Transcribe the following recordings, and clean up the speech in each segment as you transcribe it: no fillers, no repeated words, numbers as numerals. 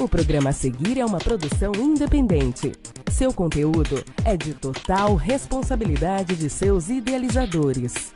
O programa a seguir é uma produção independente. Seu conteúdo é de total responsabilidade de seus idealizadores.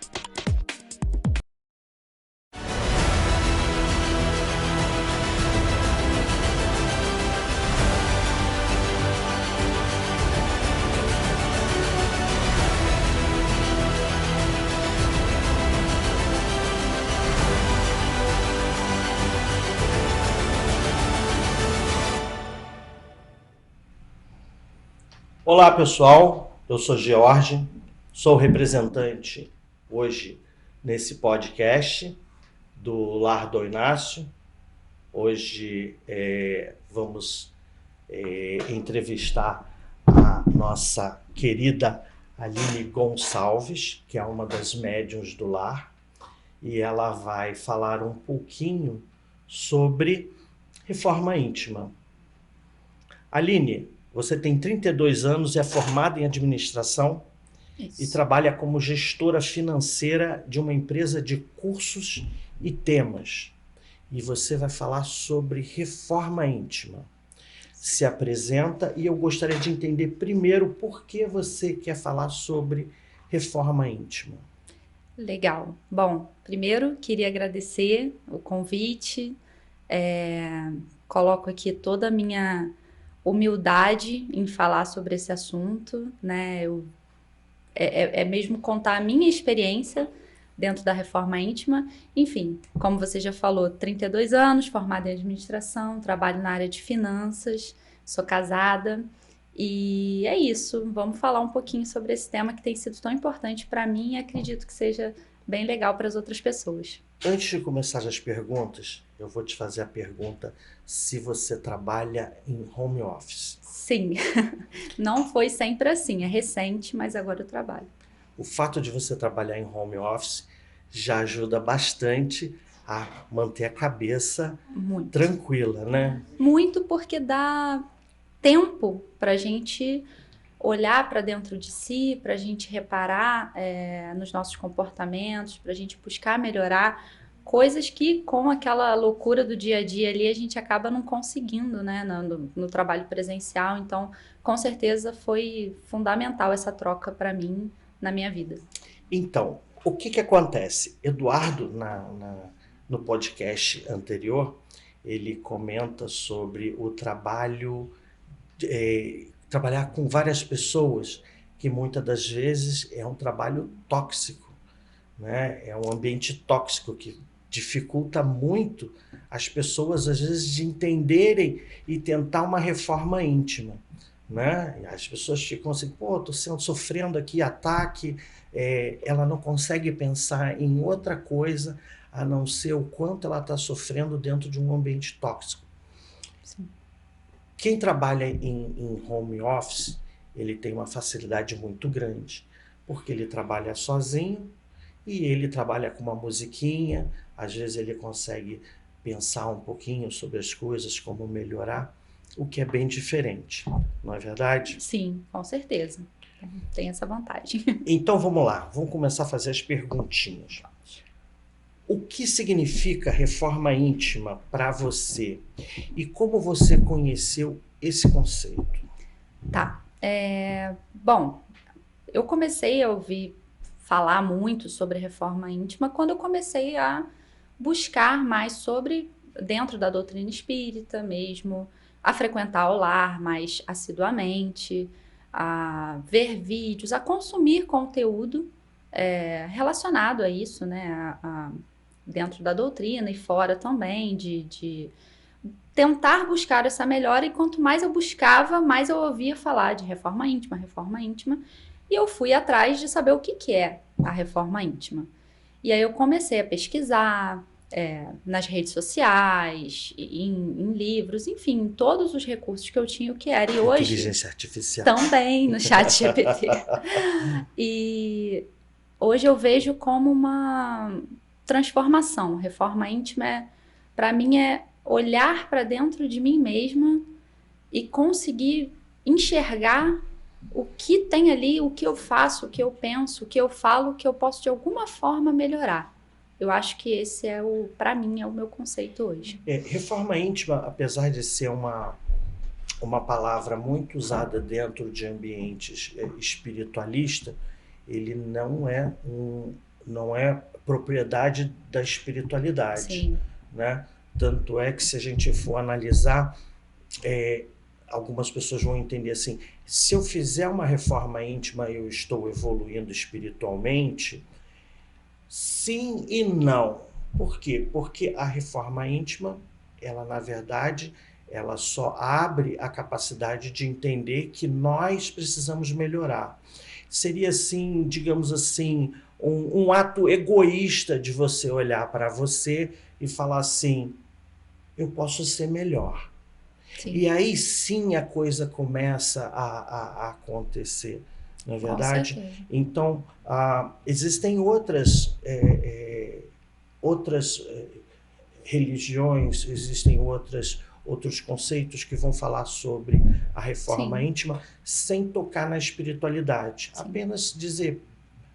Olá pessoal, eu sou George, sou representante hoje nesse podcast do Lar do Inácio. Hoje vamos entrevistar a nossa querida Aline Gonçalves, que é uma das médiuns do lar, e ela vai falar um pouquinho sobre reforma íntima. Aline, você tem 32 anos e é formada em administração. Isso. E trabalha como gestora financeira de uma empresa de cursos e temas. E você vai falar sobre reforma íntima. Se apresenta e eu gostaria de entender primeiro por que você quer falar sobre reforma íntima. Legal. Bom, primeiro queria agradecer o convite. Coloco aqui toda a minha humildade em falar sobre esse assunto, né? É mesmo contar a minha experiência dentro da reforma íntima. Enfim, como você já falou, 32 anos, formada em administração, trabalho na área de finanças, sou casada e é isso. Vamos falar um pouquinho sobre esse tema que tem sido tão importante para mim e acredito que seja bem legal para as outras pessoas. Antes de começar as perguntas, eu vou te fazer a pergunta se você trabalha em home office. Sim, não foi sempre assim, é recente, mas agora eu trabalho. O fato de você trabalhar em home office já ajuda bastante a manter a cabeça tranquila, né? Muito, porque dá tempo para a gente olhar para dentro de si, para a gente reparar nos nossos comportamentos, para a gente buscar melhorar coisas que com aquela loucura do dia a dia ali a gente acaba não conseguindo, né, no trabalho presencial. Então, com certeza foi fundamental essa troca para mim na minha vida. Então, o que acontece? Eduardo, no podcast anterior, ele comenta sobre o trabalho, trabalhar com várias pessoas, que muitas das vezes é um trabalho tóxico, né? É um ambiente tóxico que dificulta muito as pessoas, às vezes, de entenderem e tentar uma reforma íntima, né? As pessoas ficam assim, pô, estou sofrendo aqui ataque, ela não consegue pensar em outra coisa a não ser o quanto ela está sofrendo dentro de um ambiente tóxico. Sim. Quem trabalha em home office, ele tem uma facilidade muito grande, porque ele trabalha sozinho e ele trabalha com uma musiquinha, às vezes ele consegue pensar um pouquinho sobre as coisas, como melhorar, o que é bem diferente, não é verdade? Sim, com certeza. Tem essa vantagem. Então vamos lá, vamos começar a fazer as perguntinhas. O que significa reforma íntima para você? E como você conheceu esse conceito? Tá. Bom, eu comecei a ouvir falar muito sobre reforma íntima quando eu comecei a buscar mais sobre, dentro da doutrina espírita mesmo, a frequentar o lar mais assiduamente, a ver vídeos, a consumir conteúdo relacionado a isso, né? Dentro da doutrina e fora também, de tentar buscar essa melhora, e quanto mais eu buscava, mais eu ouvia falar de reforma íntima, e eu fui atrás de saber o que é a reforma íntima. E aí eu comecei a pesquisar nas redes sociais, em livros, enfim, todos os recursos que eu tinha, o que era. E hoje, inteligência artificial. Também, no ChatGPT. E hoje eu vejo como uma transformação. Reforma íntima, para mim, é olhar para dentro de mim mesma e conseguir enxergar o que tem ali, o que eu faço, o que eu penso, o que eu falo, que eu posso de alguma forma melhorar. Eu acho que esse para mim, é o meu conceito hoje. Reforma íntima, apesar de ser uma palavra muito usada dentro de ambientes espiritualistas, ele não é propriedade da espiritualidade. Sim. Né? Tanto é que, se a gente for analisar, algumas pessoas vão entender assim: se eu fizer uma reforma íntima, eu estou evoluindo espiritualmente? Sim e não. Por quê? Porque a reforma íntima, ela, na verdade, ela só abre a capacidade de entender que nós precisamos melhorar. Seria, assim, digamos assim, um ato egoísta de você olhar para você e falar assim: eu posso ser melhor. Sim. E aí sim a coisa começa a acontecer, não é verdade? Então, existem outras religiões, existem outros conceitos que vão falar sobre a reforma íntima sem tocar na espiritualidade. Sim. Apenas dizer: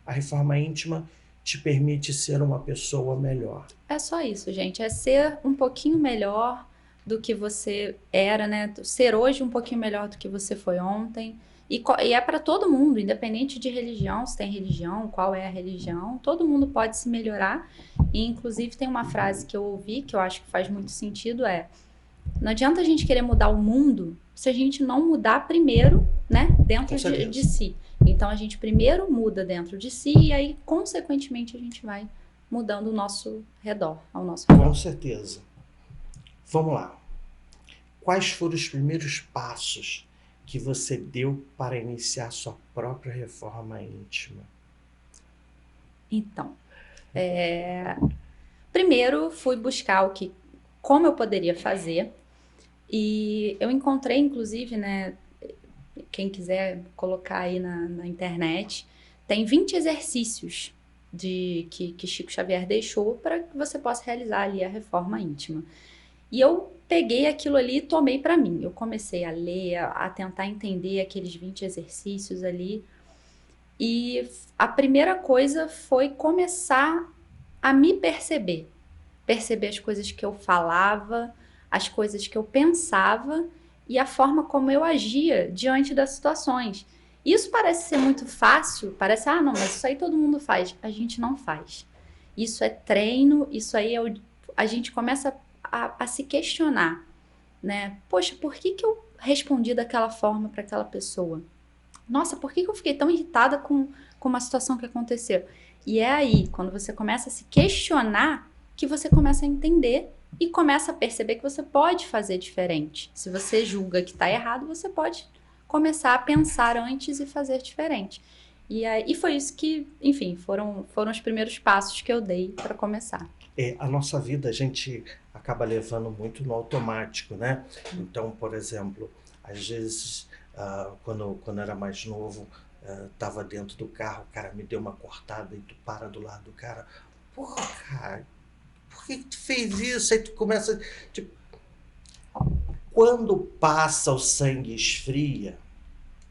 a reforma íntima te permite ser uma pessoa melhor. É só isso, gente. É ser um pouquinho melhor do que você era, né? Ser hoje um pouquinho melhor do que você foi ontem. E é para todo mundo, independente de religião, se tem religião, qual é a religião, todo mundo pode se melhorar. E, inclusive, tem uma frase que eu ouvi, que eu acho que faz muito sentido, não adianta a gente querer mudar o mundo se a gente não mudar primeiro, né, dentro de si. Então, a gente primeiro muda dentro de si e aí, consequentemente, a gente vai mudando o nosso redor, ao nosso redor. Com certeza. Vamos lá. Quais foram os primeiros passos que você deu para iniciar sua própria reforma íntima? Então, primeiro fui buscar como eu poderia fazer, e eu encontrei, inclusive, né, quem quiser colocar aí na internet, tem 20 exercícios que Chico Xavier deixou para que você possa realizar ali a reforma íntima. E eu peguei aquilo ali e tomei para mim. Eu comecei a ler, a tentar entender aqueles 20 exercícios ali. E a primeira coisa foi começar a me perceber. Perceber as coisas que eu falava, as coisas que eu pensava e a forma como eu agia diante das situações. Isso parece ser muito fácil, parece, não, mas isso aí todo mundo faz. A gente não faz. Isso é treino, isso aí a gente começa a se questionar, né? Poxa, por que eu respondi daquela forma para aquela pessoa? Nossa, por que eu fiquei tão irritada com uma situação que aconteceu? E é aí, quando você começa a se questionar, que você começa a entender e começa a perceber que você pode fazer diferente. Se você julga que está errado, você pode começar a pensar antes e fazer diferente. E foi isso que, enfim, foram os primeiros passos que eu dei para começar. A nossa vida, a gente acaba levando muito no automático, né? Então, por exemplo, às vezes, quando eu era mais novo, estava dentro do carro, o cara me deu uma cortada e tu para do lado do cara. Porra, cara, por que tu fez isso? Aí tu começa, tipo... Quando passa o sangue esfria,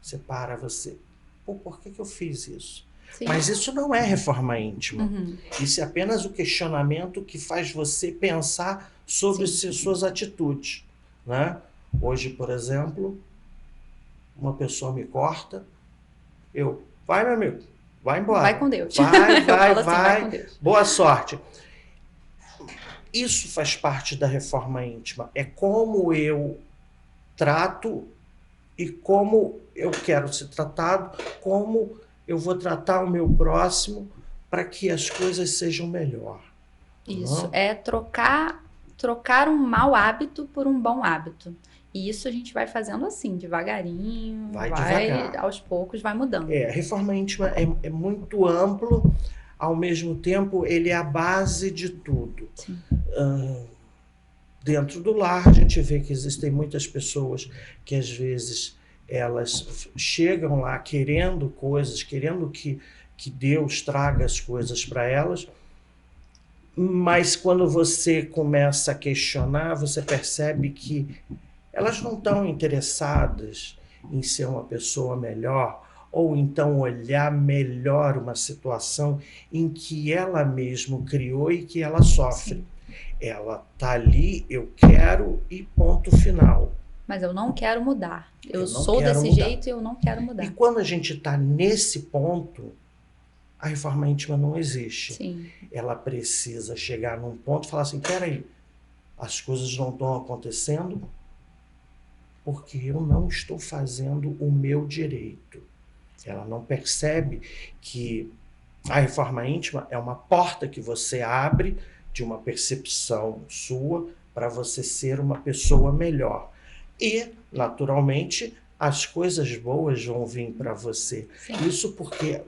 você... Pô, por que eu fiz isso? Sim. Mas isso não é reforma íntima. Uhum. Isso é apenas o questionamento que faz você pensar sobre suas atitudes, né? Hoje, por exemplo, uma pessoa me corta, vai, meu amigo, vai embora. Vai com Deus. Vai com Deus. Boa sorte. Isso faz parte da reforma íntima. É como eu trato e como eu quero ser tratado, como eu vou tratar o meu próximo para que as coisas sejam melhor. Isso, é trocar um mau hábito por um bom hábito. E isso a gente vai fazendo assim, devagarinho, devagar. Aos poucos vai mudando. A reforma íntima é muito amplo, ao mesmo tempo ele é a base de tudo. Dentro do lar a gente vê que existem muitas pessoas que às vezes elas chegam lá querendo coisas, querendo que Deus traga as coisas para elas, mas quando você começa a questionar, você percebe que elas não estão interessadas em ser uma pessoa melhor ou então olhar melhor uma situação em que ela mesma criou e que ela sofre. Sim. Ela tá ali, eu quero e ponto final. Mas eu não quero mudar. Eu não sou quero desse mudar. jeito e eu não quero mudar. E quando a gente está nesse ponto, a reforma íntima não existe. Sim. Ela precisa chegar num ponto e falar assim, peraí, as coisas não estão acontecendo porque eu não estou fazendo o meu direito. Ela não percebe que a reforma íntima é uma porta que você abre de uma percepção sua para você ser uma pessoa melhor. E, naturalmente, as coisas boas vão vir para você. Sim. Isso porque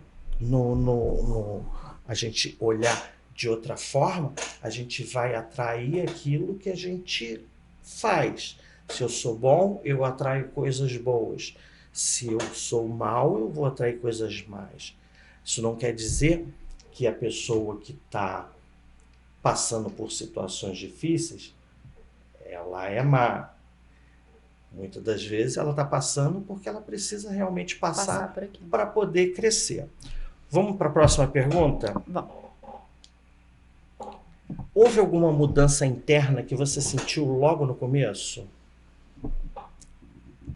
a gente olhar de outra forma, a gente vai atrair aquilo que a gente faz. Se eu sou bom, eu atraio coisas boas. Se eu sou mau, eu vou atrair coisas más. Isso não quer dizer que a pessoa que está passando por situações difíceis, ela é má. Muitas das vezes ela está passando porque ela precisa realmente passar para poder crescer. Vamos para a próxima pergunta? Vamos. Houve alguma mudança interna que você sentiu logo no começo?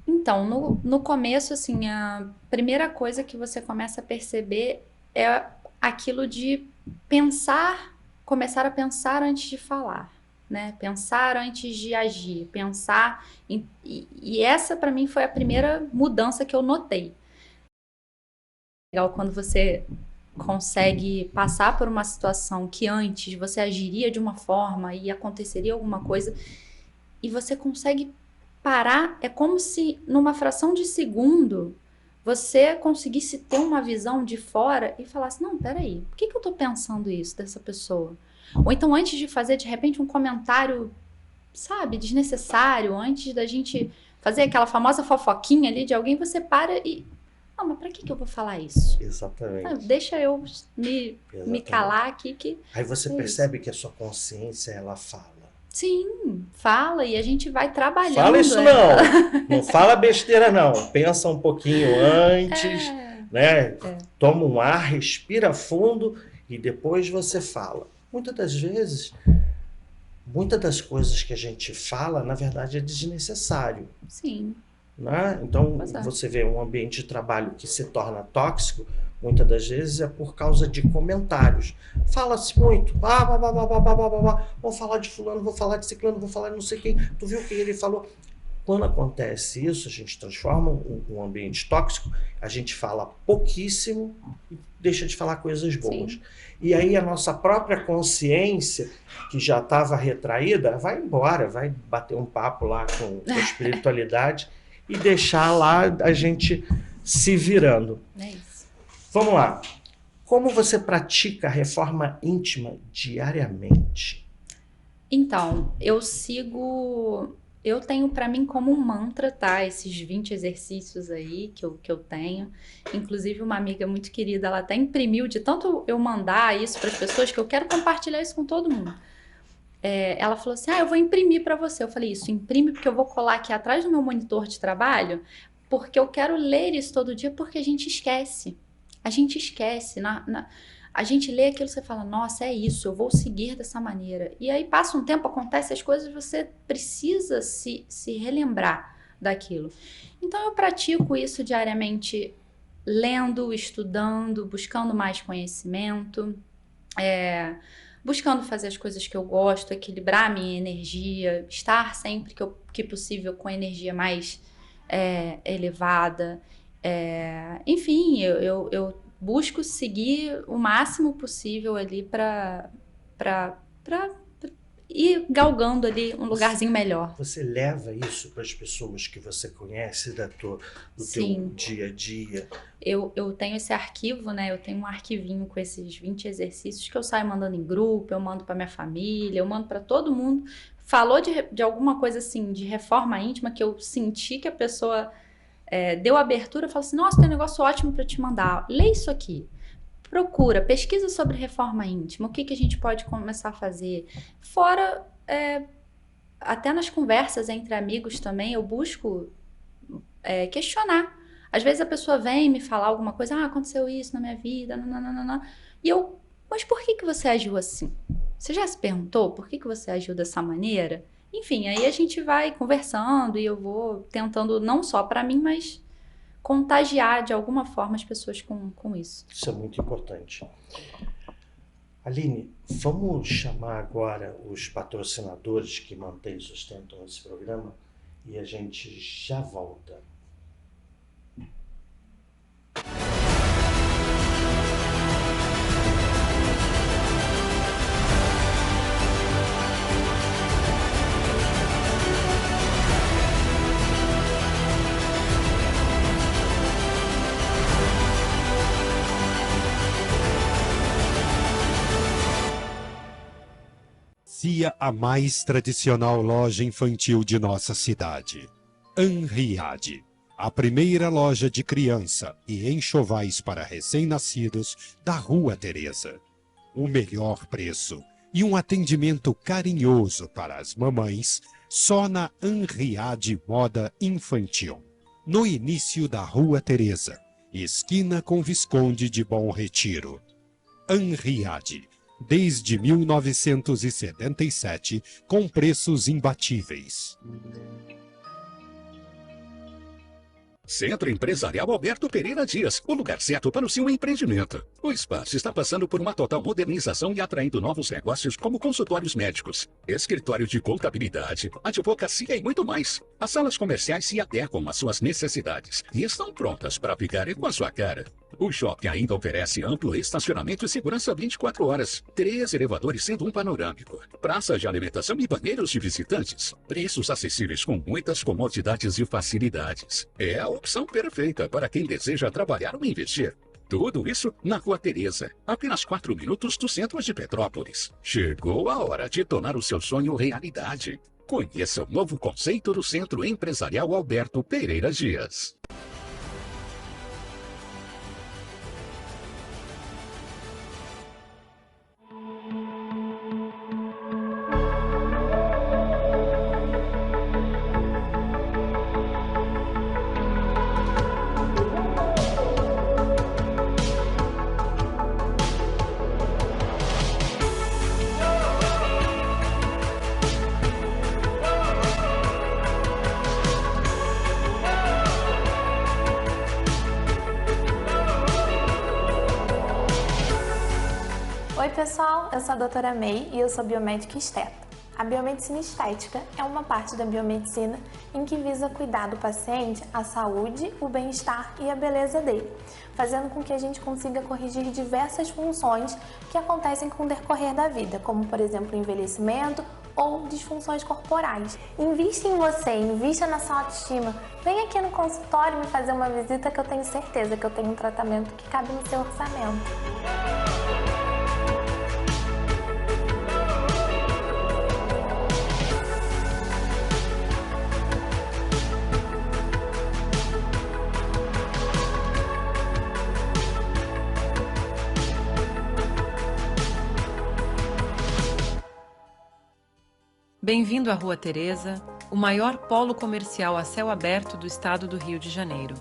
Então, no começo, assim, a primeira coisa que você começa a perceber é aquilo de começar a pensar antes de falar, né? Pensar antes de agir, pensar... E essa, para mim, foi a primeira mudança que eu notei. Legal quando você consegue passar por uma situação que antes você agiria de uma forma e aconteceria alguma coisa, e você consegue parar, é como se numa fração de segundo você conseguisse ter uma visão de fora e falasse, não, peraí, por que eu tô pensando isso dessa pessoa? Ou então antes de fazer de repente um comentário, sabe, desnecessário, antes da gente fazer aquela famosa fofoquinha ali de alguém, você para e... Não, mas pra que eu vou falar isso? Exatamente. Deixa eu me calar aqui que... Aí você percebe que a sua consciência, ela fala. Sim, fala e a gente vai trabalhando. Fala isso não, não fala besteira não. Pensa um pouquinho antes, né? Toma um ar, respira fundo e depois você fala. Muitas das vezes, muitas das coisas que a gente fala, na verdade, é desnecessário. Sim. Né? Então, você vê um ambiente de trabalho que se torna tóxico, muitas das vezes é por causa de comentários. Fala-se muito, vou falar de fulano, vou falar de ciclano, vou falar de não sei quem, tu viu o que ele falou? Quando acontece isso, a gente transforma um ambiente tóxico, a gente fala pouquíssimo e deixa de falar coisas boas. Sim. E aí a nossa própria consciência, que já estava retraída, vai embora, vai bater um papo lá com a espiritualidade e deixar lá a gente se virando. É isso. Vamos lá. Como você pratica a reforma íntima diariamente? Então, eu tenho para mim como um mantra, tá? Esses 20 exercícios aí que eu tenho. Inclusive, uma amiga muito querida, ela até imprimiu, de tanto eu mandar isso para as pessoas, que eu quero compartilhar isso com todo mundo. Ela falou assim, eu vou imprimir para você. Eu falei, isso, imprime porque eu vou colar aqui atrás do meu monitor de trabalho, porque eu quero ler isso todo dia, porque a gente esquece. A gente esquece. A gente lê aquilo e você fala, nossa, é isso, eu vou seguir dessa maneira. E aí passa um tempo, acontece as coisas, você precisa se relembrar daquilo. Então eu pratico isso diariamente, lendo, estudando, buscando mais conhecimento, buscando fazer as coisas que eu gosto, equilibrar a minha energia, estar sempre que possível com a energia mais elevada. Enfim, eu busco seguir o máximo possível ali para ir galgando ali um lugarzinho melhor. Você leva isso para as pessoas que você conhece do teu dia a dia? Eu tenho esse arquivo, né? Eu tenho um arquivinho com esses 20 exercícios que eu saio mandando em grupo, eu mando para minha família, eu mando para todo mundo. Falou de alguma coisa assim, de reforma íntima, que eu senti que a pessoa deu abertura, eu falo assim, nossa, tem um negócio ótimo para te mandar. Lê isso aqui. Procura, pesquisa sobre reforma íntima, o que a gente pode começar a fazer. Fora, até nas conversas entre amigos também, eu busco questionar Às vezes a pessoa vem me falar alguma coisa, aconteceu isso na minha vida, nananana, e eu, mas por que que você agiu assim? Você já se perguntou por que que você agiu dessa maneira? Enfim, aí a gente vai conversando e eu vou tentando, não só para mim, mas contagiar de alguma forma as pessoas com isso. Isso é muito importante. Aline, vamos chamar agora os patrocinadores que mantêm e sustentam esse programa e a gente já volta. Inicia a mais tradicional loja infantil de nossa cidade, Anriade, a primeira loja de criança e enxovais para recém-nascidos da Rua Teresa. O melhor preço e um atendimento carinhoso para as mamães só na Anriade Moda Infantil, no início da Rua Teresa, esquina com Visconde de Bom Retiro. Anriade, desde 1977, com preços imbatíveis. Centro Empresarial Alberto Pereira Dias, o lugar certo para o seu empreendimento. O espaço está passando por uma total modernização e atraindo novos negócios como consultórios médicos, escritório de contabilidade, advocacia e muito mais. As salas comerciais se adequam às suas necessidades e estão prontas para ficarem com a sua cara. O shopping ainda oferece amplo estacionamento e segurança 24 horas, 3 elevadores sendo um panorâmico, praça de alimentação e banheiros de visitantes, preços acessíveis com muitas comodidades e facilidades. É a opção perfeita para quem deseja trabalhar ou investir. Tudo isso na Rua Teresa, apenas 4 minutos do centro de Petrópolis. Chegou a hora de tornar o seu sonho realidade. Conheça o novo conceito do Centro Empresarial Alberto Pereira Dias. Oi pessoal, eu sou a doutora May e eu sou biomédica esteta. A biomedicina estética é uma parte da biomedicina em que visa cuidar do paciente, a saúde, o bem-estar e a beleza dele, fazendo com que a gente consiga corrigir diversas funções que acontecem com o decorrer da vida, como por exemplo o envelhecimento ou disfunções corporais. Invista em você, invista na sua autoestima. Vem aqui no consultório me fazer uma visita que eu tenho certeza que eu tenho um tratamento que cabe no seu orçamento. Bem-vindo à Rua Teresa, o maior polo comercial a céu aberto do estado do Rio de Janeiro.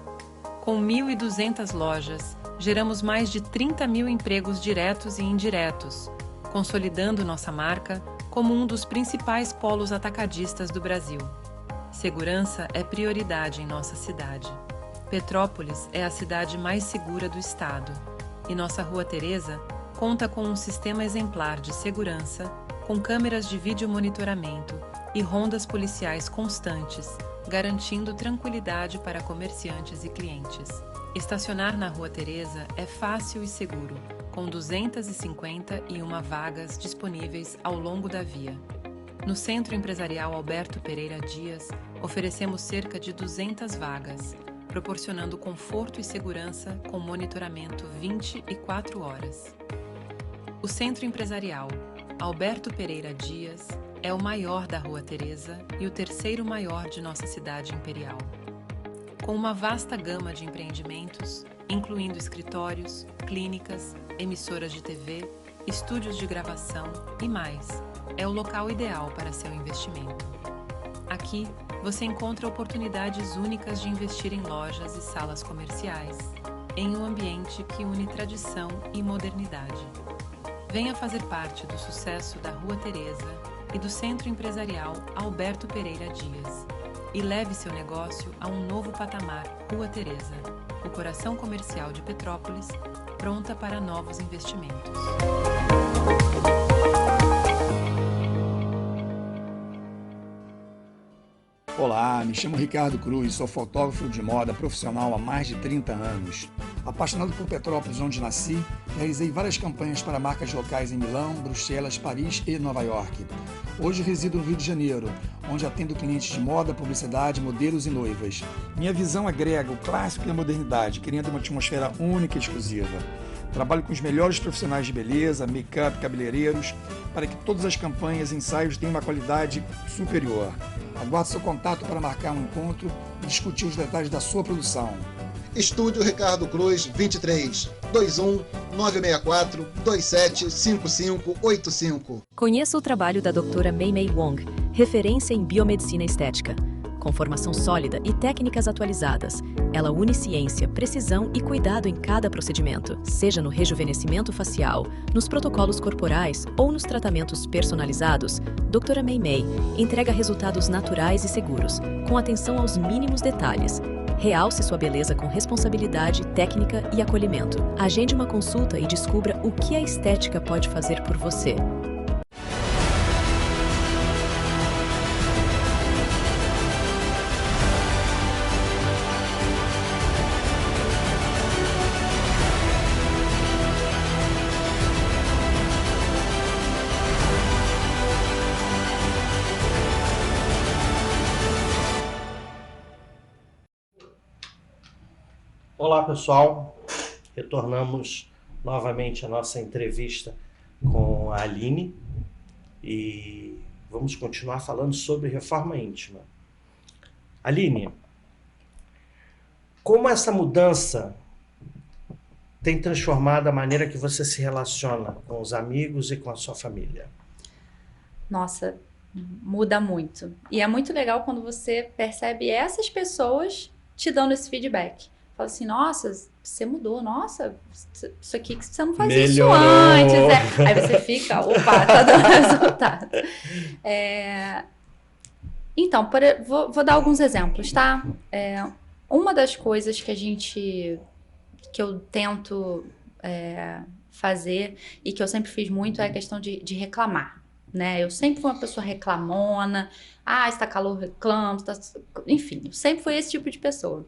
Com 1.200 lojas, geramos mais de 30 mil empregos diretos e indiretos, consolidando nossa marca como um dos principais polos atacadistas do Brasil. Segurança é prioridade em nossa cidade. Petrópolis é a cidade mais segura do estado e nossa Rua Teresa conta com um sistema exemplar de segurança, com câmeras de vídeo monitoramento e rondas policiais constantes, garantindo tranquilidade para comerciantes e clientes. Estacionar na Rua Teresa é fácil e seguro, com 251 vagas disponíveis ao longo da via. No Centro Empresarial Alberto Pereira Dias, oferecemos cerca de 200 vagas, proporcionando conforto e segurança com monitoramento 24 horas. O Centro Empresarial Alberto Pereira Dias é o maior da Rua Teresa e o terceiro maior de nossa cidade imperial. Com uma vasta gama de empreendimentos, incluindo escritórios, clínicas, emissoras de TV, estúdios de gravação e mais, é o local ideal para seu investimento. Aqui, você encontra oportunidades únicas de investir em lojas e salas comerciais, em um ambiente que une tradição e modernidade. Venha fazer parte do sucesso da Rua Teresa e do Centro Empresarial Alberto Pereira Dias. E leve seu negócio a um novo patamar. Rua Teresa, o coração comercial de Petrópolis, pronta para novos investimentos. Olá, me chamo Ricardo Cruz, sou fotógrafo de moda profissional há mais de 30 anos. Apaixonado por Petrópolis, onde nasci, realizei várias campanhas para marcas locais em Milão, Bruxelas, Paris e Nova York. Hoje resido no Rio de Janeiro, onde atendo clientes de moda, publicidade, modelos e noivas. Minha visão agrega o clássico e a modernidade, criando uma atmosfera única e exclusiva. Trabalho com os melhores profissionais de beleza, make-up, cabeleireiros, para que todas as campanhas e ensaios tenham uma qualidade superior. Aguardo seu contato para marcar um encontro e discutir os detalhes da sua produção. Estúdio Ricardo Cruz, 23 21 964 27 5585. Conheça o trabalho da doutora Mei Mei Wong, referência em biomedicina estética. Com formação sólida e técnicas atualizadas, ela une ciência, precisão e cuidado em cada procedimento, seja no rejuvenescimento facial, nos protocolos corporais ou nos tratamentos personalizados. Doutora Mei Mei entrega resultados naturais e seguros, com atenção aos mínimos detalhes. Realce sua beleza com responsabilidade, técnica e acolhimento. Agende uma consulta e descubra o que a estética pode fazer por você. Olá, pessoal. Retornamos novamente a nossa entrevista com a Aline e vamos continuar falando sobre reforma íntima. Aline, como essa mudança tem transformado a maneira que você se relaciona com os amigos e com a sua família? Nossa, muda muito. E é muito legal quando você percebe essas pessoas te dando esse feedback. Fala assim, nossa, você mudou, nossa, isso aqui que você não fazia isso antes. Aí você fica, opa, tá dando resultado. Então, vou dar alguns exemplos, tá? Uma das coisas que eu tento fazer e que eu sempre fiz muito é a questão de reclamar, né? Eu sempre fui uma pessoa reclamona, está calor, reclamo, enfim, eu sempre fui esse tipo de pessoa.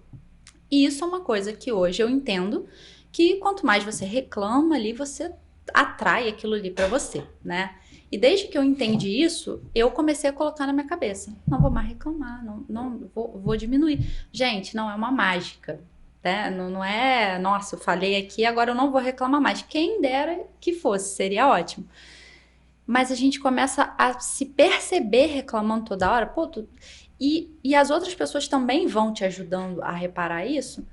E isso é uma coisa que hoje eu entendo que quanto mais você reclama ali, você atrai aquilo ali para você, né? E desde que eu entendi isso, eu comecei a colocar na minha cabeça, não vou mais reclamar, não vou diminuir. Gente, não é uma mágica, né? Não é, nossa, eu falei aqui, agora eu não vou reclamar mais. Quem dera que fosse, seria ótimo. Mas a gente começa a se perceber reclamando toda hora, E as outras pessoas também vão te ajudando a reparar isso.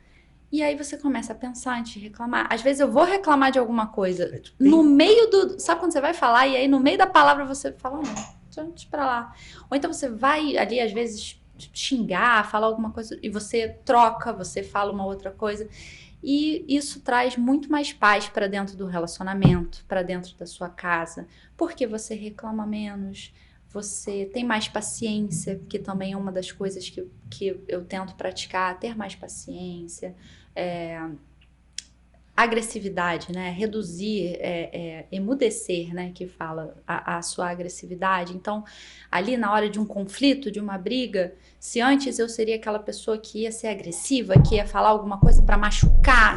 E aí você começa a pensar antes de reclamar. Às vezes eu vou reclamar de alguma coisa no meio do... Sabe quando você vai falar e aí no meio da palavra você fala, não, deixa pra lá. Ou então você vai ali, às vezes, xingar, falar alguma coisa e você troca, você fala uma outra coisa. E isso traz muito mais paz para dentro do relacionamento, para dentro da sua casa. Porque você reclama menos... Você tem mais paciência, que também é uma das coisas que eu tento praticar, ter mais paciência, agressividade, né? Reduzir, emudecer, né? Que fala a sua agressividade. Então, ali na hora de um conflito, de uma briga, se antes eu seria aquela pessoa que ia ser agressiva, que ia falar alguma coisa para machucar,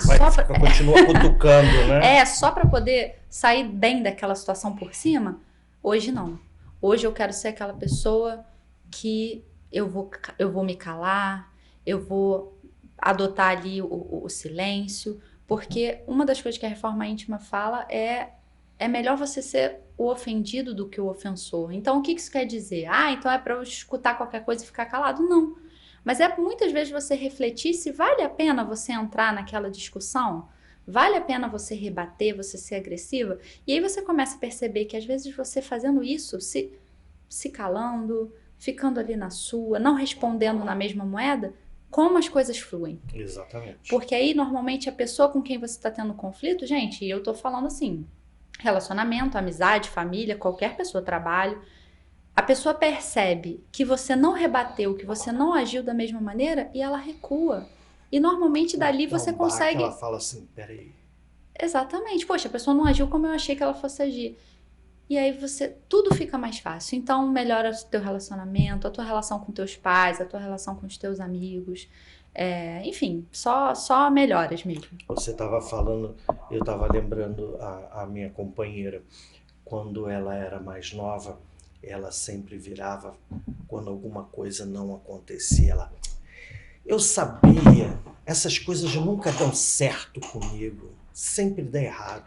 continua cutucando, né? Só para poder sair bem daquela situação por cima, hoje não. Hoje eu quero ser aquela pessoa que eu vou me calar, eu vou adotar ali o silêncio, porque uma das coisas que a reforma íntima fala é melhor você ser o ofendido do que o ofensor. Então, o que isso quer dizer? Então é para eu escutar qualquer coisa e ficar calado? Não. Mas muitas vezes você refletir se vale a pena você entrar naquela discussão. Vale a pena você rebater, você ser agressiva? E aí você começa a perceber que às vezes você fazendo isso, se calando, ficando ali na sua, não respondendo na mesma moeda, como as coisas fluem. Exatamente. Porque aí, normalmente, a pessoa com quem você está tendo conflito, gente, e eu tô falando assim, relacionamento, amizade, família, qualquer pessoa, trabalho, a pessoa percebe que você não rebateu, que você não agiu da mesma maneira e ela recua. E normalmente dali você consegue... Ela fala assim, peraí. Exatamente. Poxa, a pessoa não agiu como eu achei que ela fosse agir. E aí tudo fica mais fácil. Então melhora o teu relacionamento, a tua relação com teus pais, a tua relação com os teus amigos. Enfim, só melhoras mesmo. Você estava falando, eu estava lembrando a minha companheira, quando ela era mais nova, ela sempre virava, quando alguma coisa não acontecia, eu sabia, essas coisas nunca dão certo comigo, sempre dá errado.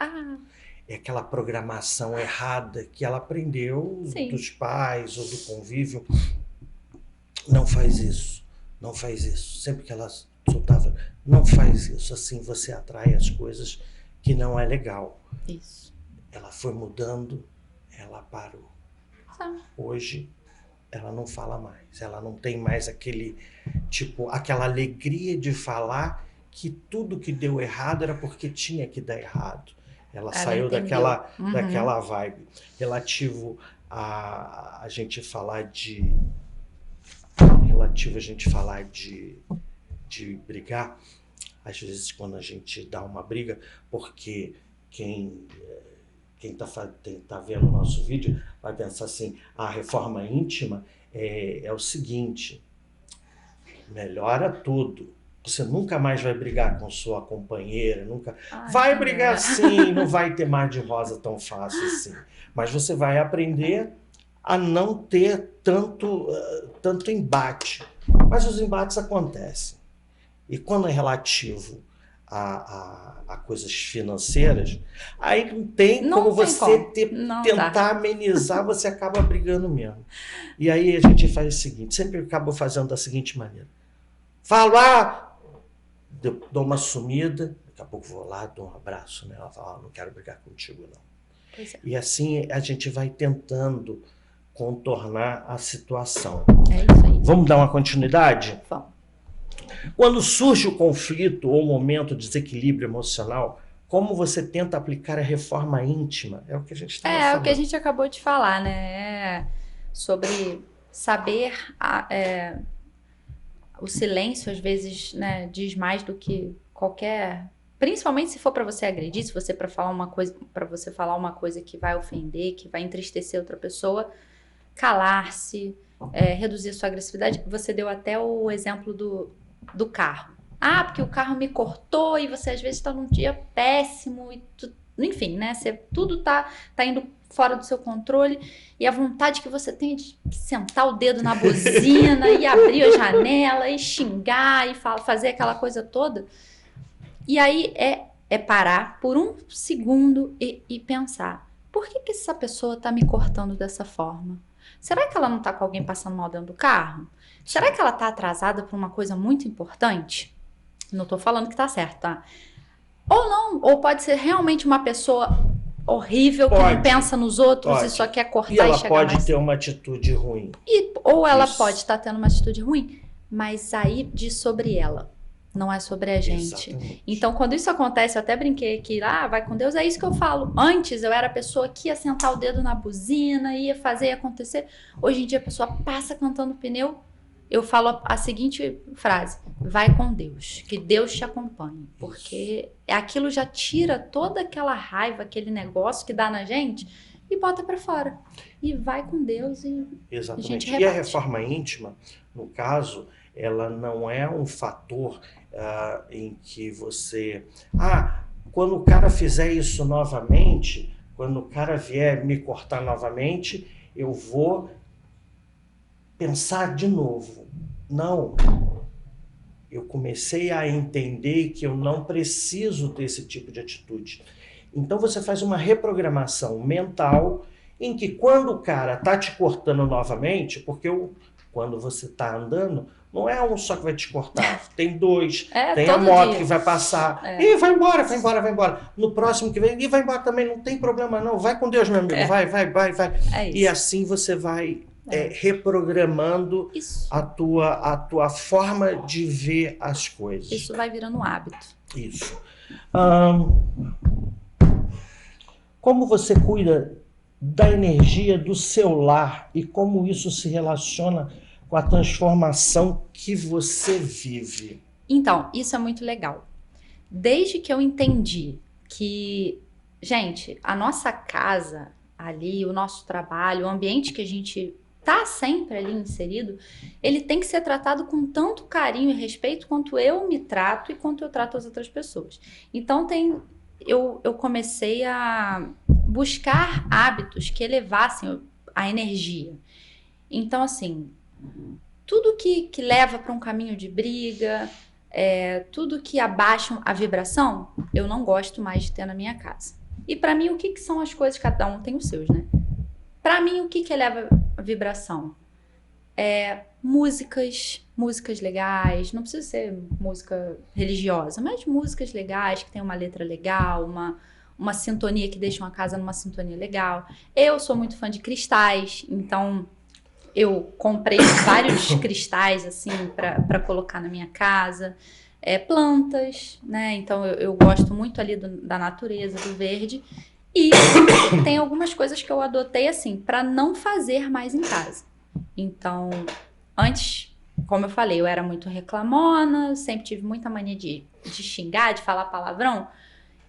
É aquela programação errada que ela aprendeu dos pais ou do convívio. Não faz isso, não faz isso. Sempre que ela soltava, não faz isso, assim você atrai as coisas que não é legal. Isso. Ela foi mudando, ela parou. Hoje ela não fala mais, ela não tem mais aquela alegria de falar que tudo que deu errado era porque tinha que dar errado. Ela saiu daquela vibe. Relativo a gente falar de brigar, às vezes quando a gente dá uma briga, porque quem tá vendo o nosso vídeo vai pensar assim, a reforma íntima é o seguinte, melhora tudo. Você nunca mais vai brigar com sua companheira, vai brigar sim, não vai ter mar de rosa tão fácil assim. Mas você vai aprender a não ter tanto embate. Mas os embates acontecem. E quando é relativo a coisas financeiras, aí não tem como você tentar amenizar, você acaba brigando mesmo. E aí a gente faz o seguinte, sempre acaba fazendo da seguinte maneira. Falo, dou uma sumida, daqui a pouco vou lá, dou um abraço, né? Ela fala, não quero brigar contigo, não. Pois é. E assim a gente vai tentando contornar a situação. É isso aí. Vamos dar uma continuidade? Vamos. Quando surge o conflito ou o momento de desequilíbrio emocional, como você tenta aplicar a reforma íntima? É o que a gente estava falando. É o que a gente acabou de falar, né? Sobre saber... O silêncio, às vezes, né, diz mais do que qualquer... Principalmente se for para você agredir, se você para você falar uma coisa que vai ofender, que vai entristecer outra pessoa, calar-se, reduzir a sua agressividade. Você deu até o exemplo do carro. Porque o carro me cortou e você às vezes está num dia péssimo e enfim, né? Tudo tá indo fora do seu controle e a vontade que você tem de sentar o dedo na buzina e abrir a janela e xingar e fazer aquela coisa toda. E aí é parar por um segundo e pensar, por que essa pessoa tá me cortando dessa forma? Será que ela não tá com alguém passando mal dentro do carro? Será que ela tá atrasada por uma coisa muito importante? Não tô falando que tá certo, tá? Ou não, ou pode ser realmente uma pessoa horrível, que não pensa nos outros e só quer cortar e chegar mais. E ela pode ter uma atitude ruim. Ou ela pode estar tendo uma atitude ruim, mas aí diz sobre ela, não é sobre a gente. Exatamente. Então, quando isso acontece, eu até brinquei aqui, vai com Deus, é isso que eu falo. Antes, eu era a pessoa que ia sentar o dedo na buzina, ia fazer e acontecer. Hoje em dia, a pessoa passa cantando pneu. Eu falo a seguinte frase, vai com Deus, que Deus te acompanhe, porque aquilo já tira toda aquela raiva, aquele negócio que dá na gente e bota pra fora. E vai com Deus e exatamente. A gente rebate. rebate. E a reforma íntima, no caso, ela não é um fator em que você... quando o cara fizer isso novamente, quando o cara vier me cortar novamente, eu vou... pensar de novo. Não. Eu comecei a entender que eu não preciso ter esse tipo de atitude. Então você faz uma reprogramação mental em que quando o cara tá te cortando novamente, porque quando você tá andando, não é um só que vai te cortar, tem dois, tem a moto dia que vai passar, e vai embora. No próximo que vem, e vai embora também, não tem problema não, vai com Deus, meu amigo, vai. É e assim você vai reprogramando Isso. a tua forma de ver as coisas. Isso vai virando um hábito. Isso. Como você cuida da energia do seu lar e como isso se relaciona com a transformação que você vive? Então, isso é muito legal. Desde que eu entendi que, gente, a nossa casa ali, o nosso trabalho, o ambiente que a gente tá sempre ali inserido, ele tem que ser tratado com tanto carinho e respeito quanto eu me trato e quanto eu trato as outras pessoas. Então, eu comecei a buscar hábitos que elevassem a energia. Então, assim, tudo que leva para um caminho de briga, tudo que abaixa a vibração, eu não gosto mais de ter na minha casa. E para mim, o que são as coisas? Cada um tem os seus, né? Para mim, o que eleva a vibração? Músicas legais, não precisa ser música religiosa, mas músicas legais, que tem uma letra legal, uma sintonia que deixa uma casa numa sintonia legal. Eu sou muito fã de cristais, então eu comprei vários cristais assim para colocar na minha casa. Plantas, né? Então eu gosto muito ali da natureza, do verde. E tem algumas coisas que eu adotei assim para não fazer mais em casa. Então, antes, como eu falei, eu era muito reclamona, sempre tive muita mania de xingar, de falar palavrão.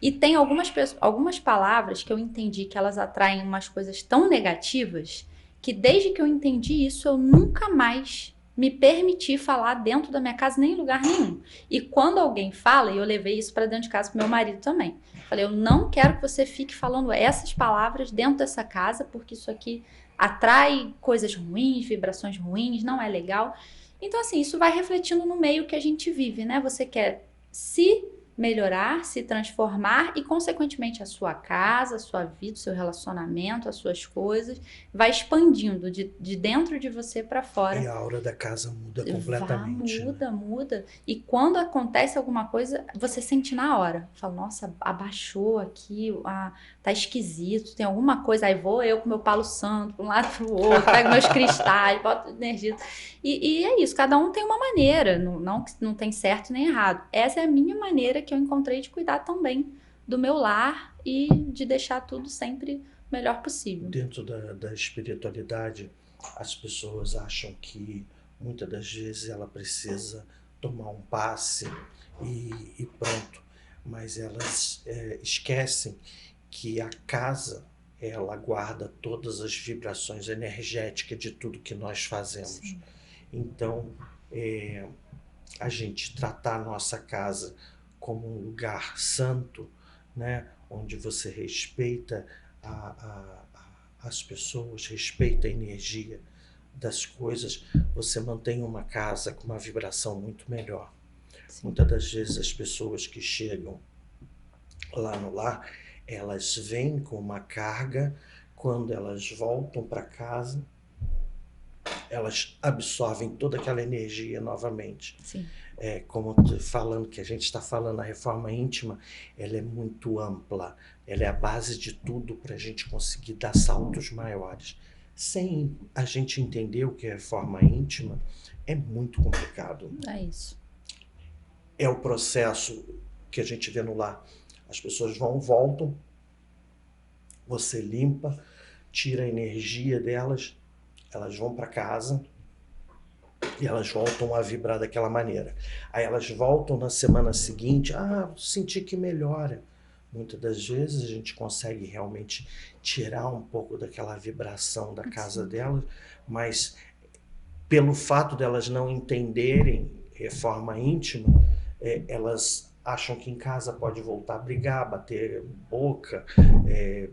E tem algumas palavras que eu entendi que elas atraem umas coisas tão negativas que desde que eu entendi isso, eu nunca mais me permiti falar dentro da minha casa, nem em lugar nenhum. E quando alguém fala, e eu levei isso para dentro de casa com meu marido também, falei, eu não quero que você fique falando essas palavras dentro dessa casa, porque isso aqui atrai coisas ruins, vibrações ruins, não é legal. Então, assim, isso vai refletindo no meio que a gente vive, né? Você quer se melhorar, se transformar e, consequentemente, a sua casa, a sua vida, o seu relacionamento, as suas coisas, vai expandindo de dentro de você para fora. E a aura da casa muda completamente. Muda. E quando acontece alguma coisa, você sente na hora. Fala, nossa, abaixou aqui, tá esquisito, tem alguma coisa. Aí vou eu com meu palo santo, para um lado para o outro, pego meus cristais, boto energia. E é isso, cada um tem uma maneira, não tem certo nem errado. Essa é a minha maneira que eu encontrei de cuidar também do meu lar e de deixar tudo sempre o melhor possível. Dentro da espiritualidade, as pessoas acham que muitas das vezes ela precisa tomar um passe e pronto. Mas elas esquecem que a casa, ela guarda todas as vibrações energéticas de tudo que nós fazemos. Sim. Então, a gente tratar a nossa casa como um lugar santo, né, onde você respeita as pessoas, respeita a energia das coisas, você mantém uma casa com uma vibração muito melhor. Sim. Muitas das vezes as pessoas que chegam lá no lar, elas vêm com uma carga, quando elas voltam para casa, elas absorvem toda aquela energia novamente. Sim. Como falando que a gente está falando, a reforma íntima, ela é muito ampla, ela é a base de tudo para a gente conseguir dar saltos maiores. Sem a gente entender o que é reforma íntima, é muito complicado. É isso. É o processo que a gente vê no lar. As pessoas voltam, você limpa, tira a energia delas, elas vão para casa e elas voltam a vibrar daquela maneira. Aí elas voltam na semana seguinte, senti que melhora. Muitas das vezes a gente consegue realmente tirar um pouco daquela vibração da casa delas, mas pelo fato delas não entenderem reforma íntima, elas acham que em casa pode voltar a brigar, bater boca,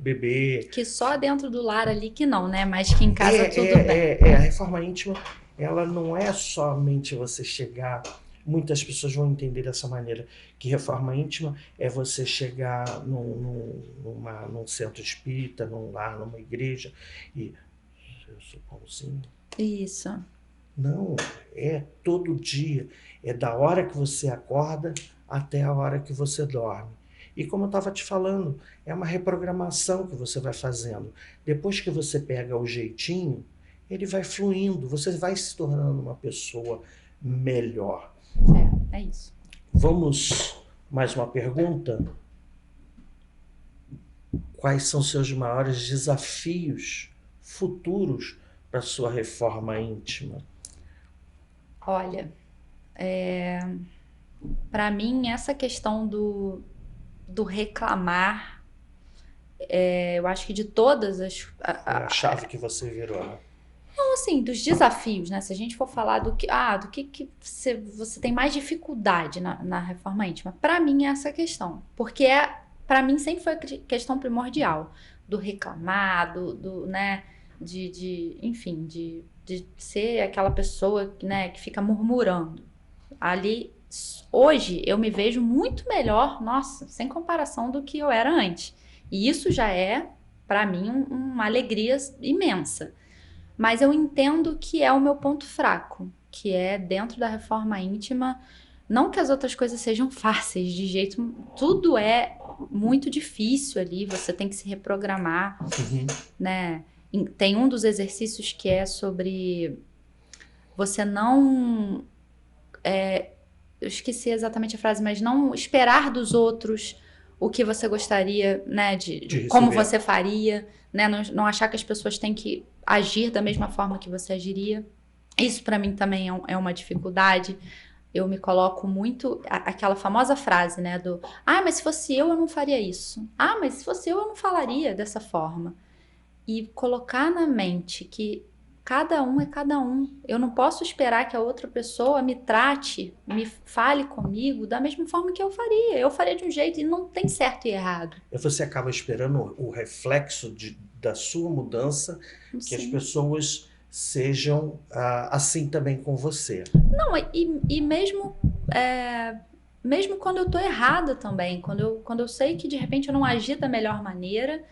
beber. Que só dentro do lar ali que não, né? Mas que em casa tudo bem. A reforma íntima, ela não é somente você chegar... Muitas pessoas vão entender dessa maneira, que reforma íntima é você chegar num centro espírita, num lar, numa igreja e... Eu sou Paulinho. Isso. Não, é todo dia. É da hora que você acorda até a hora que você dorme. E como eu estava te falando, é uma reprogramação que você vai fazendo. Depois que você pega o jeitinho, ele vai fluindo, você vai se tornando uma pessoa melhor. É isso. Vamos mais uma pergunta? Quais são seus maiores desafios futuros para sua reforma íntima? Olha, para mim, essa questão do reclamar, eu acho que de todas as... A chave que você virou, né? Não, assim, dos desafios, né? Se a gente for falar do que você tem mais dificuldade na reforma íntima, para mim é essa questão. Porque para mim sempre foi a questão primordial do reclamar, né? Enfim, de ser aquela pessoa, né, que fica murmurando. Ali, hoje, eu me vejo muito melhor, nossa, sem comparação do que eu era antes. E isso já é, para mim, uma alegria imensa. Mas eu entendo que é o meu ponto fraco, que é dentro da reforma íntima. Não que as outras coisas sejam fáceis, de jeito... Tudo é muito difícil ali, você tem que se reprogramar, né? Tem um dos exercícios que é sobre você não... eu esqueci exatamente a frase, mas não esperar dos outros o que você gostaria, né? De como você faria, né? Não achar que as pessoas têm que agir da mesma forma que você agiria. Isso para mim também é uma dificuldade. Eu me coloco muito... Aquela famosa frase, né? Mas se fosse eu não faria isso. Mas se fosse eu não falaria dessa forma. E colocar na mente que cada um é cada um. Eu não posso esperar que a outra pessoa me trate, me fale comigo da mesma forma que eu faria. Eu faria de um jeito e não tem certo e errado. E você acaba esperando o reflexo da sua mudança, que Sim. as pessoas sejam assim também com você. Não, e mesmo quando eu tô errada também, quando eu sei que de repente eu não agi da melhor maneira,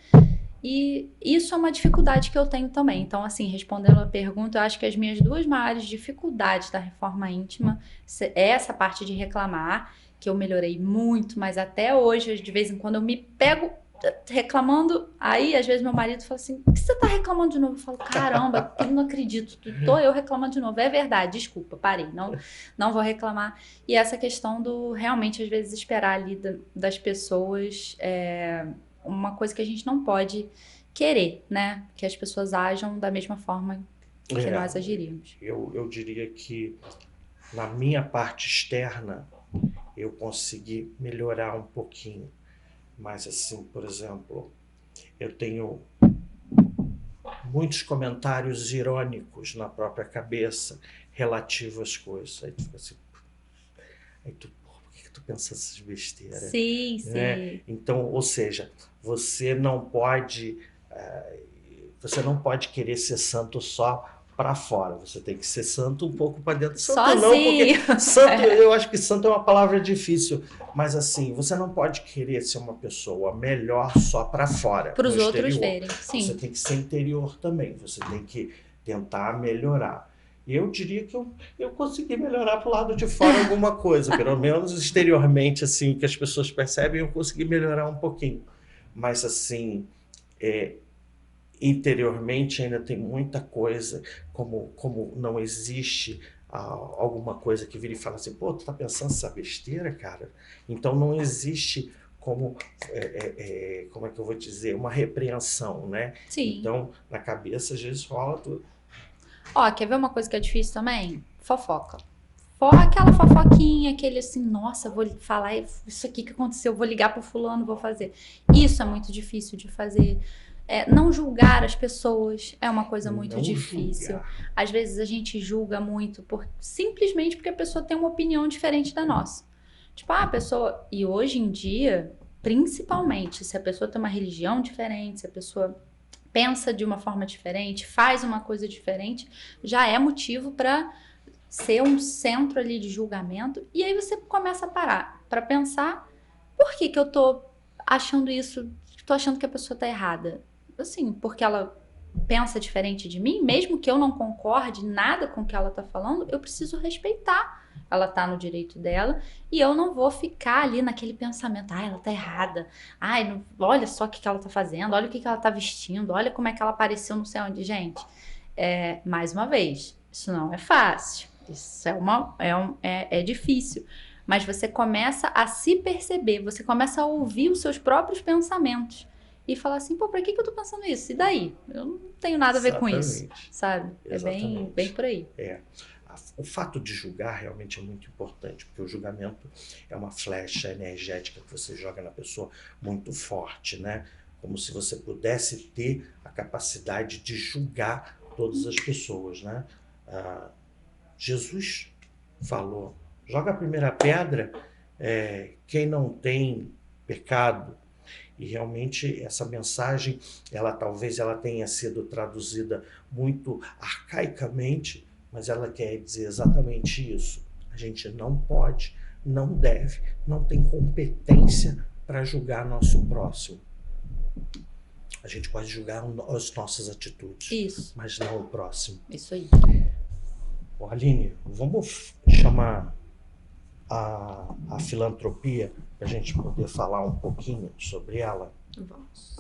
e isso é uma dificuldade que eu tenho também. Então, assim, respondendo a pergunta, eu acho que as minhas duas maiores dificuldades da reforma íntima é essa parte de reclamar, que eu melhorei muito, mas até hoje, de vez em quando, eu me pego reclamando. Aí, às vezes, meu marido fala assim, por que você tá reclamando de novo? Eu falo, caramba, eu não acredito, tô eu reclamando de novo. É verdade, desculpa, parei, não vou reclamar. E essa questão do, realmente, às vezes, esperar ali das pessoas... uma coisa que a gente não pode querer, né? Que as pessoas ajam da mesma forma que nós agiríamos. Eu diria que na minha parte externa eu consegui melhorar um pouquinho. Mas assim, por exemplo, eu tenho muitos comentários irônicos na própria cabeça relativo às coisas. Aí tu fica assim... por que tu pensa essas besteiras? Sim, né? sim. Então, ou seja, você não pode querer ser santo só para fora. Você tem que ser santo um pouco para dentro. Santo sozinho. Não, porque santo, eu acho que santo é uma palavra difícil, mas assim, você não pode querer ser uma pessoa melhor só para fora. Para os outros verem. Sim. Você tem que ser interior também. Você tem que tentar melhorar. E eu diria que eu consegui melhorar pro lado de fora alguma coisa, pelo menos exteriormente, assim, que as pessoas percebem, eu consegui melhorar um pouquinho. Mas, assim, interiormente ainda tem muita coisa, como não existe alguma coisa que vira e fala assim, pô, tu tá pensando essa besteira, cara? Então não existe como é que eu vou dizer, uma repreensão, né? Sim. Então, na cabeça, às vezes rola tudo. Quer ver uma coisa que é difícil também? Fofoca. Aquela fofoquinha, aquele assim, nossa, vou falar isso aqui que aconteceu, vou ligar pro fulano, vou fazer. Isso é muito difícil de fazer. Não julgar as pessoas é uma coisa muito difícil. Às vezes a gente julga muito simplesmente porque a pessoa tem uma opinião diferente da nossa. Tipo, a pessoa... E hoje em dia, principalmente, se a pessoa tem uma religião diferente, se a pessoa pensa de uma forma diferente, faz uma coisa diferente, já é motivo para ser um centro ali de julgamento. E aí você começa a parar para pensar, por que eu tô achando isso? Tô achando que a pessoa tá errada. Assim, porque ela pensa diferente de mim, mesmo que eu não concorde nada com o que ela tá falando, eu preciso respeitar. Ela tá no direito dela e eu não vou ficar ali naquele pensamento, ela tá errada, olha só o que ela tá fazendo, olha o que ela tá vestindo, olha como é que ela apareceu não sei onde. Gente, mais uma vez, isso não é fácil, isso é difícil, mas você começa a se perceber, você começa a ouvir os seus próprios pensamentos e falar assim, pô, pra que eu tô pensando isso? E daí? Eu não tenho nada a ver com isso, sabe? Exatamente. É bem por aí. O fato de julgar realmente é muito importante, porque o julgamento é uma flecha energética que você joga na pessoa muito forte, né? Como se você pudesse ter a capacidade de julgar todas as pessoas, né? Jesus falou, joga a primeira pedra, quem não tem pecado. E realmente essa mensagem, talvez ela tenha sido traduzida muito arcaicamente, mas ela quer dizer exatamente isso. A gente não pode, não deve, não tem competência para julgar nosso próximo. A gente pode julgar as nossas atitudes, mas não o próximo. Isso aí. Aline, vamos chamar a filantropia para a gente poder falar um pouquinho sobre ela? Vamos.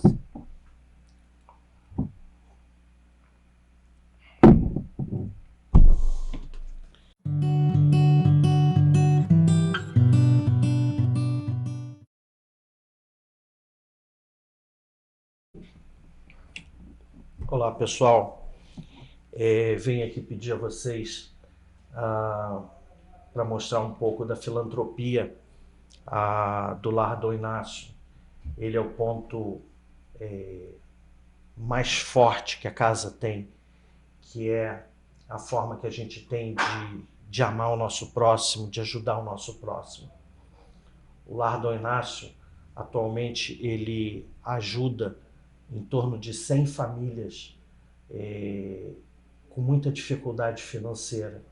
Olá, pessoal. Venho aqui pedir a vocês para mostrar um pouco da filantropia do Lar Dom Inácio. Ele é o ponto mais forte que a casa tem, que é a forma que a gente tem de amar o nosso próximo, de ajudar o nosso próximo. O Lar Dom Inácio, atualmente, ele ajuda em torno de 100 famílias com muita dificuldade financeira.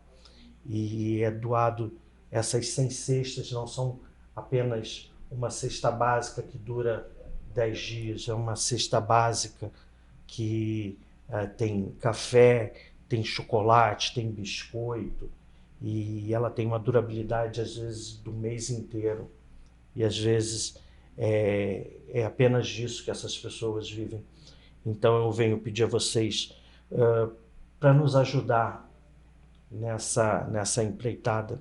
E é doado, essas 100 cestas não são apenas uma cesta básica que dura 10 dias, é uma cesta básica que tem café, tem chocolate, tem biscoito, e ela tem uma durabilidade, às vezes, do mês inteiro. E, às vezes, é apenas disso que essas pessoas vivem. Então, eu venho pedir a vocês para nos ajudar nessa empreitada.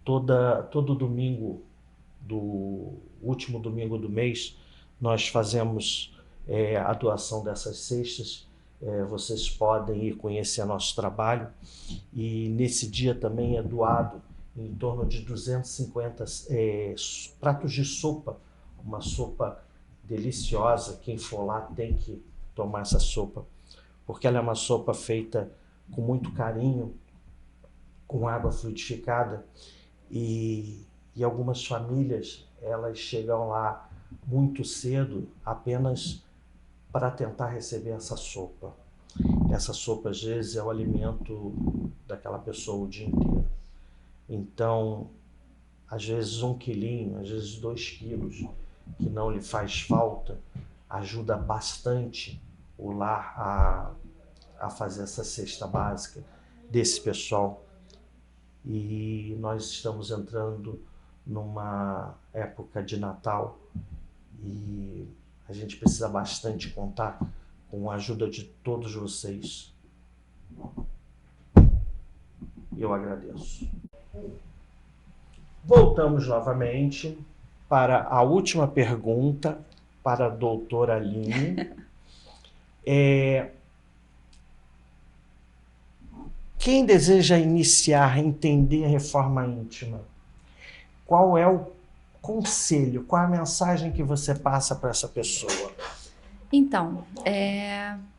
Todo domingo, do último domingo do mês, nós fazemos a doação dessas cestas. Vocês podem ir conhecer nosso trabalho, e nesse dia também é doado em torno de 250 pratos de sopa, uma sopa deliciosa. Quem for lá tem que tomar essa sopa, porque ela é uma sopa feita com muito carinho, com água fluidificada, e algumas famílias elas chegam lá muito cedo apenas para tentar receber essa sopa. Essa sopa, às vezes, é o alimento daquela pessoa o dia inteiro. Então, às vezes 1 quilinho, às vezes 2 quilos, que não lhe faz falta, ajuda bastante o lar a fazer essa cesta básica desse pessoal. E nós estamos entrando numa época de Natal e a gente precisa bastante contar com a ajuda de todos vocês. Eu agradeço. Voltamos novamente para a última pergunta para a doutora Aline. Quem deseja iniciar, entender a reforma íntima, qual é o conselho, qual é a mensagem que você passa para essa pessoa? Então,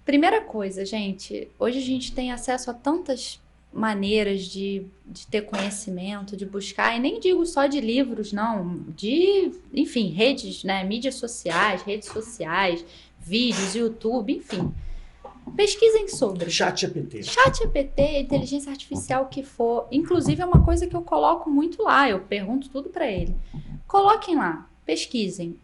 primeira coisa, gente, hoje a gente tem acesso a tantas maneiras de ter conhecimento, de buscar, e nem digo só de livros, não, enfim, redes, né, mídias sociais, redes sociais, vídeos, YouTube, enfim. Pesquisem sobre. ChatGPT, inteligência artificial, que for. Inclusive, é uma coisa que eu coloco muito lá, eu pergunto tudo para ele. Coloquem lá, pesquisem.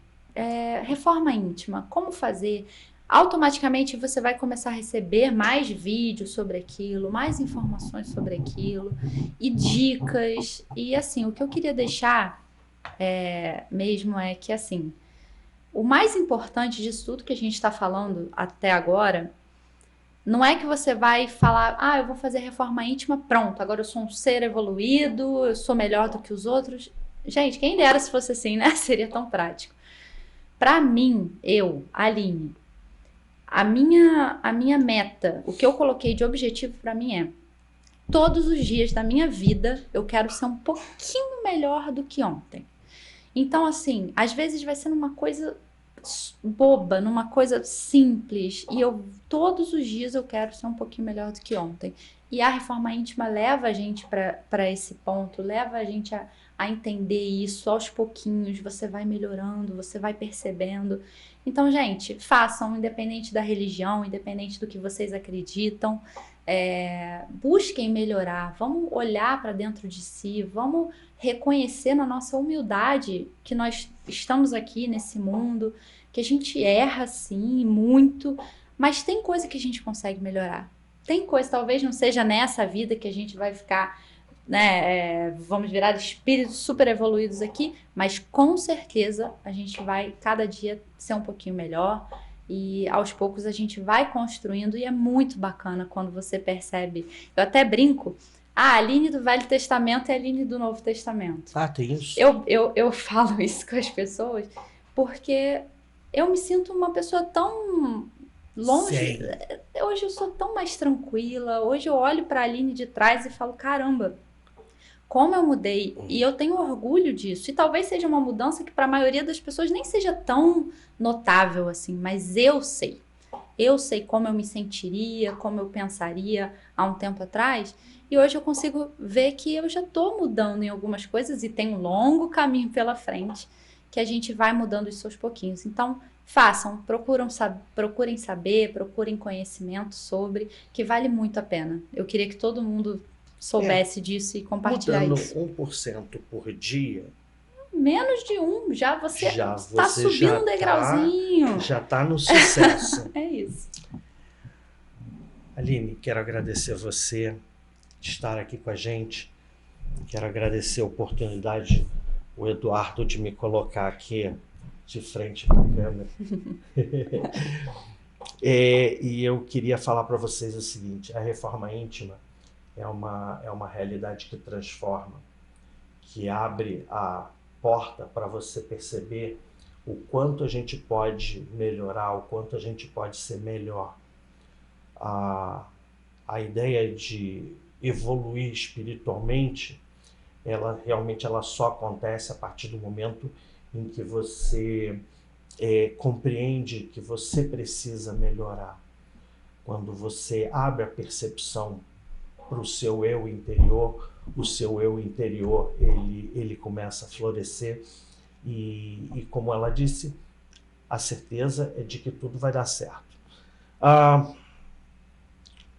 Reforma íntima, como fazer. Automaticamente você vai começar a receber mais vídeos sobre aquilo, mais informações sobre aquilo, e dicas. E assim, o que eu queria deixar mesmo é que, assim, o mais importante disso tudo que a gente está falando até agora Não é que você vai falar, eu vou fazer reforma íntima, pronto, agora eu sou um ser evoluído, eu sou melhor do que os outros. Gente, quem dera se fosse assim, né? Seria tão prático. Pra mim, Aline, a minha meta, o que eu coloquei de objetivo pra mim é, todos os dias da minha vida, eu quero ser um pouquinho melhor do que ontem. Então, assim, às vezes vai ser numa coisa boba, numa coisa simples, e todos os dias eu quero ser um pouquinho melhor do que ontem. E a reforma íntima leva a gente para esse ponto, leva a gente a entender isso aos pouquinhos, você vai melhorando, você vai percebendo. Então, gente, façam, independente da religião, independente do que vocês acreditam, busquem melhorar, vamos olhar para dentro de si, vamos reconhecer na nossa humildade que nós estamos aqui nesse mundo, que a gente erra sim, muito, mas tem coisa que a gente consegue melhorar. Tem coisa, talvez não seja nessa vida que a gente vai ficar, né, vamos virar espíritos super evoluídos aqui, mas com certeza a gente vai cada dia ser um pouquinho melhor e aos poucos a gente vai construindo e é muito bacana quando você percebe. Eu até brinco, a Aline do Velho Testamento e a Aline do Novo Testamento. Tem isso. Eu falo isso com as pessoas porque eu me sinto uma pessoa tão longe. Sim. Hoje eu sou tão mais tranquila. Hoje eu olho para a Aline de trás e falo, caramba, como eu mudei. E eu tenho orgulho disso. E talvez seja uma mudança que para a maioria das pessoas nem seja tão notável assim. Mas eu sei. Eu sei como eu me sentiria, como eu pensaria há um tempo atrás. E hoje eu consigo ver que eu já estou mudando em algumas coisas e tem um longo caminho pela frente que a gente vai mudando isso aos pouquinhos. Então, façam, procurem saber, procurem conhecimento sobre, que vale muito a pena. Eu queria que todo mundo soubesse disso e compartilhar isso. Mudando 1% por dia... Menos de já você está subindo um degrauzinho. Já está no sucesso. É isso. Aline, quero agradecer você de estar aqui com a gente. Quero agradecer a oportunidade, o Eduardo, de me colocar aqui de frente para a câmera. E eu queria falar para vocês o seguinte, a reforma íntima é uma realidade que transforma, que abre a porta para você perceber o quanto a gente pode melhorar, o quanto a gente pode ser melhor. A ideia de evoluir espiritualmente, ela só acontece a partir do momento em que você compreende que você precisa melhorar. Quando você abre a percepção para o seu eu interior, o seu eu interior ele começa a florescer e como ela disse, a certeza é de que tudo vai dar certo.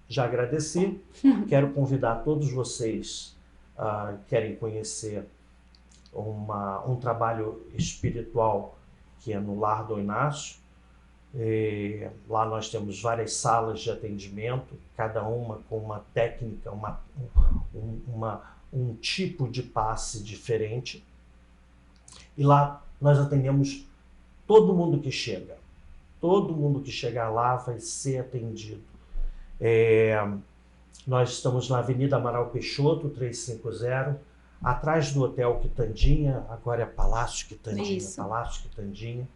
Já agradeci, quero convidar todos vocês que querem conhecer um trabalho espiritual que é no Lar do Inácio. Lá nós temos várias salas de atendimento, cada uma com uma técnica, um tipo de passe diferente. E lá nós atendemos todo mundo que chega. Todo mundo que chegar lá vai ser atendido. Nós estamos na Avenida Amaral Peixoto, 350, atrás do Hotel Quitandinha, agora é Palácio Quitandinha, isso. Palácio Quitandinha,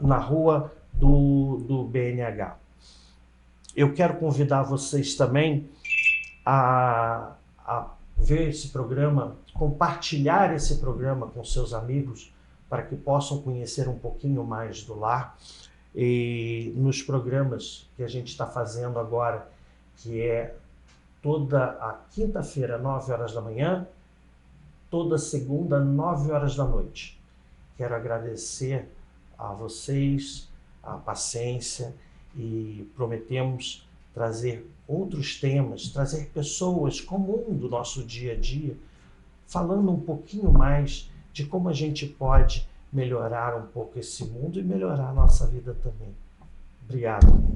na rua do BNH. Eu quero convidar vocês também a ver esse programa, compartilhar esse programa com seus amigos, para que possam conhecer um pouquinho mais do lar. E nos programas que a gente está fazendo agora, que é toda a quinta-feira, 9 horas da manhã, toda segunda, 9 horas da noite. Quero agradecer a vocês a paciência e prometemos trazer outros temas, trazer pessoas comum do nosso dia a dia, falando um pouquinho mais de como a gente pode melhorar um pouco esse mundo e melhorar a nossa vida também. Obrigado.